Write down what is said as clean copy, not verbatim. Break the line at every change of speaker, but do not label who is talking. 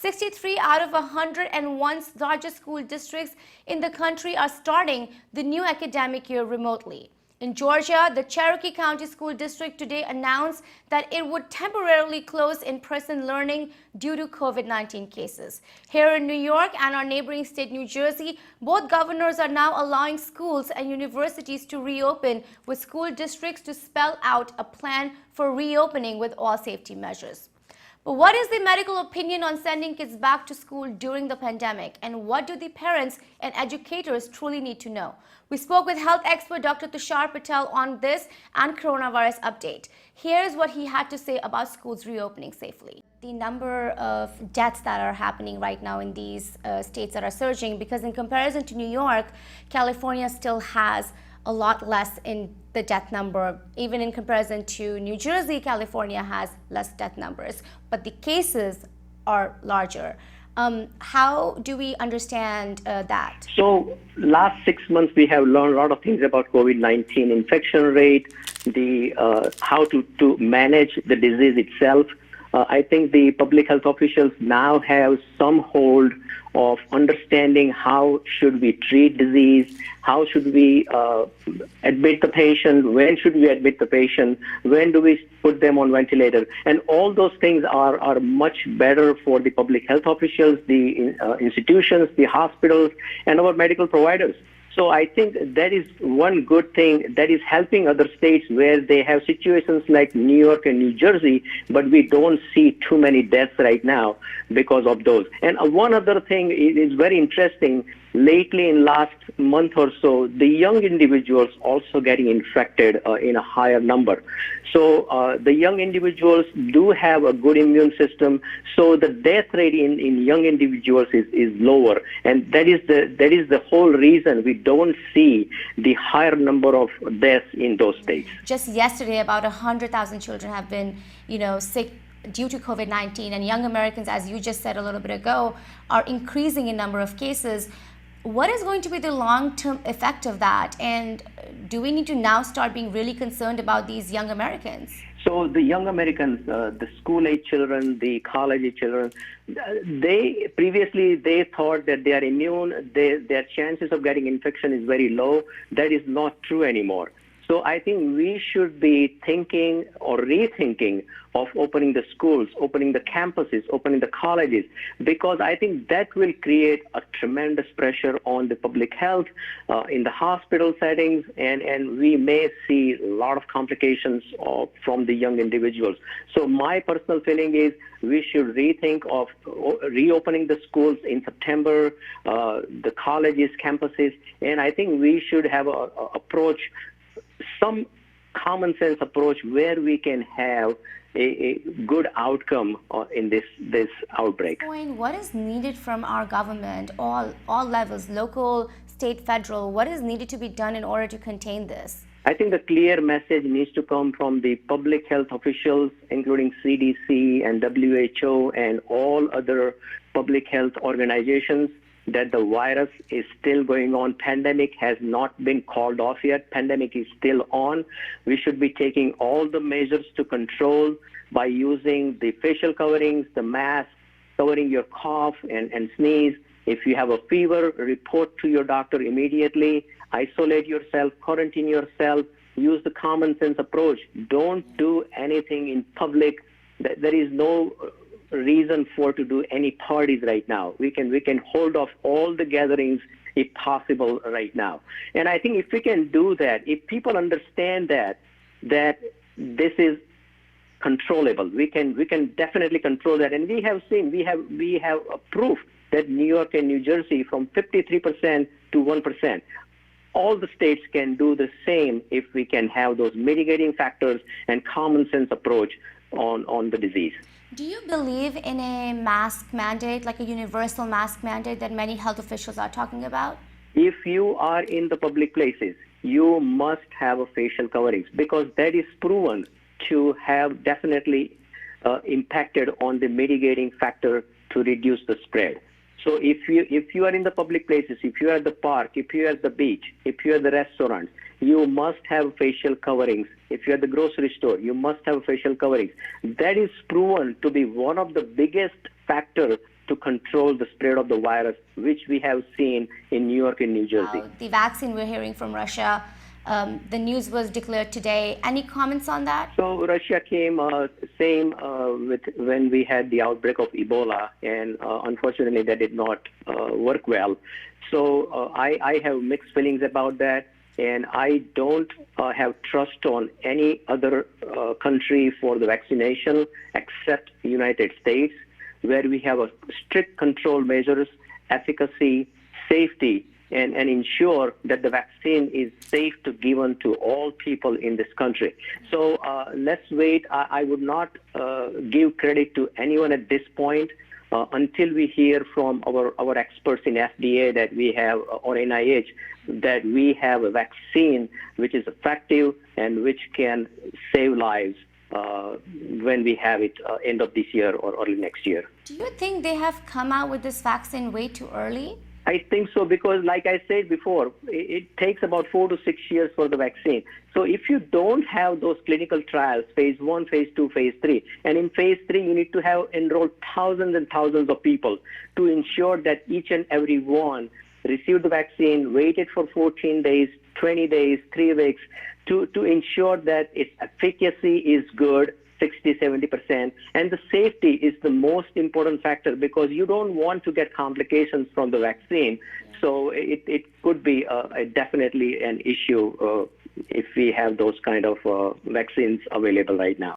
63 out of 101 largest school districts in the country are starting the new academic year remotely. In Georgia, the Cherokee County School District today announced that it would temporarily close in-person learning due to COVID-19 cases. Here in New York and our neighboring state, New Jersey, both governors are now allowing schools and universities to reopen, with school districts to spell out a plan for reopening with all safety measures. But what is the medical opinion on sending kids back to school during the pandemic, and what do the parents and educators truly need to know? We spoke with health expert Dr. Tushar Patel on this and coronavirus update. Here's what he had to say about schools reopening safely. The number of deaths that are happening right now in these states that are surging, because in comparison to New York, California still has a lot less in the death number. Even in comparison to New Jersey, California has less death numbers, but the cases are larger. How do we understand that?
So last 6 months, we have learned a lot of things about COVID-19 infection rate, the how to manage the disease itself. I think the public health officials now have some hold of understanding how should we treat disease, how should we admit the patient, when should we admit the patient, when do we put them on ventilator. And all those things are much better for the public health officials, the institutions, the hospitals, and our medical providers. So I think that is one good thing that is helping other states where they have situations like New York and New Jersey, but we don't see too many deaths right now because of those. And one other thing is very interesting. Lately, in last month or so, the young individuals also getting infected in a higher number. So the young individuals do have a good immune system. So the death rate in young individuals is lower, and that is the whole reason we don't see the higher number of deaths in those states.
Just yesterday, about 100,000 children have been, sick due to COVID-19, and young Americans, as you just said a little bit ago, are increasing in number of cases. What is going to be the long-term effect of that? And do we need to now start being really concerned about these young Americans?
So the young Americans, the school-age children, the college-age children, they previously thought that they are immune, their chances of getting infection is very low. That is not true anymore. So I think we should be thinking or rethinking of opening the schools, opening the campuses, opening the colleges, because I think that will create a tremendous pressure on the public health in the hospital settings, and we may see a lot of complications from the young individuals. So my personal feeling is we should rethink of reopening the schools in September, the colleges, campuses, and I think we should have a approach, some common sense approach where we can have a good outcome in this outbreak.
What is needed from our government, all levels, local, state, federal? What is needed to be done in order to contain this?
I think the clear message needs to come from the public health officials, including CDC and WHO and all other public health organizations, that the virus is still going on. Pandemic has not been called off yet. Pandemic is still on. We should be taking all the measures to control by using the facial coverings, the mask, covering your cough and sneeze. If you have a fever, report to your doctor immediately. Isolate yourself, quarantine yourself. Use the common sense approach. Don't do anything in public. There is no reason for to do any parties right now. We can hold off all the gatherings if possible right now. And I think if we can do that, if people understand that this is controllable, we can definitely control that. And we have seen, we have proof that New York and New Jersey from 53% to 1%. All the states can do the same if we can have those mitigating factors and common sense approach on the disease.
Do you believe in a mask mandate, like a universal mask mandate that many health officials are talking about?
If you are in the public places, you must have a facial coverings, because that is proven to have definitely impacted on the mitigating factor to reduce the spread. So if you are in the public places, if you are at the park, if you are at the beach, if you are at the restaurant, you must have facial coverings. If you're at the grocery store, you must have facial coverings. That is proven to be one of the biggest factors to control the spread of the virus, which we have seen in New York and New Jersey.
The vaccine we're hearing from Russia, the news was declared today. Any comments on that?
So Russia came same with when we had the outbreak of Ebola, and unfortunately that did not work well. So I have mixed feelings about that, and I don't have trust on any other country for the vaccination except the United States, where we have a strict control measures, efficacy, safety, and ensure that the vaccine is safe to given to all people in this country. So let's wait. I would not give credit to anyone at this point until we hear from our experts in FDA that we have, or NIH, that we have a vaccine which is effective and which can save lives when we have it end of this year or early next year.
Do you think they have come out with this vaccine way too early?
I think so, because like I said before, it takes about 4 to 6 years for the vaccine. So if you don't have those clinical trials, phase 1, phase 2, phase 3, and in phase 3 you need to have enrolled thousands and thousands of people to ensure that each and every one received the vaccine, waited for 14 days, 20 days, 3 weeks, to ensure that its efficacy is good, 60-70%, and the safety is the most important factor, because you don't want to get complications from the vaccine. So it could be definitely an issue if we have those kind of vaccines available right now.